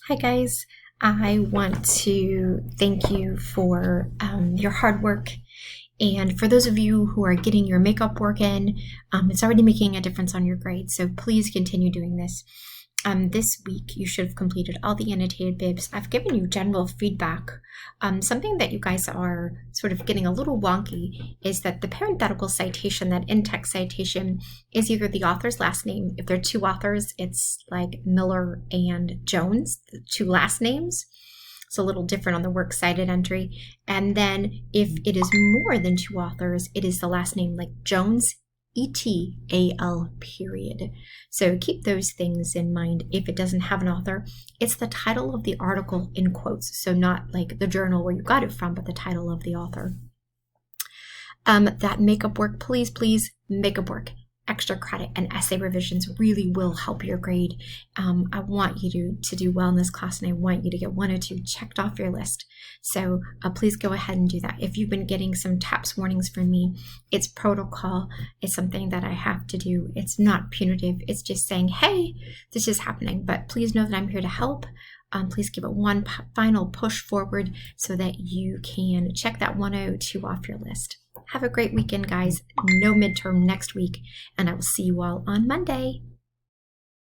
Hi guys, I want to thank you for your hard work. And for those of you who are getting your makeup work in, it's already making a difference on your grades. So please continue doing this. This week, you should have completed all the annotated bibs. I've given you general feedback. Something that you guys are sort of getting a little wonky is that the parenthetical citation, that in-text citation, is either the author's last name. If there are two authors, it's like Miller and Jones, the two last names. It's a little different on the works cited entry. And then if it is more than two authors, it is the last name, like Jones, ETAL period. So keep those things in mind. If it doesn't have an author, it's the title of the article in quotes. So not like the journal where you got it from, but the title of the author. That makeup work, please, makeup work. Extra credit and essay revisions really will help your grade. I want you to do well in this class, and I want you to get 102 checked off your list. So please go ahead and do that. If you've been getting some TAPS warnings from me, it's protocol. It's something that I have to do. It's not punitive. It's just saying, hey, this is happening. But please know that I'm here to help. Please give it one final push forward so that you can check that 102 off your list. Have a great weekend, guys. No midterm next week, and I will see you all on Monday.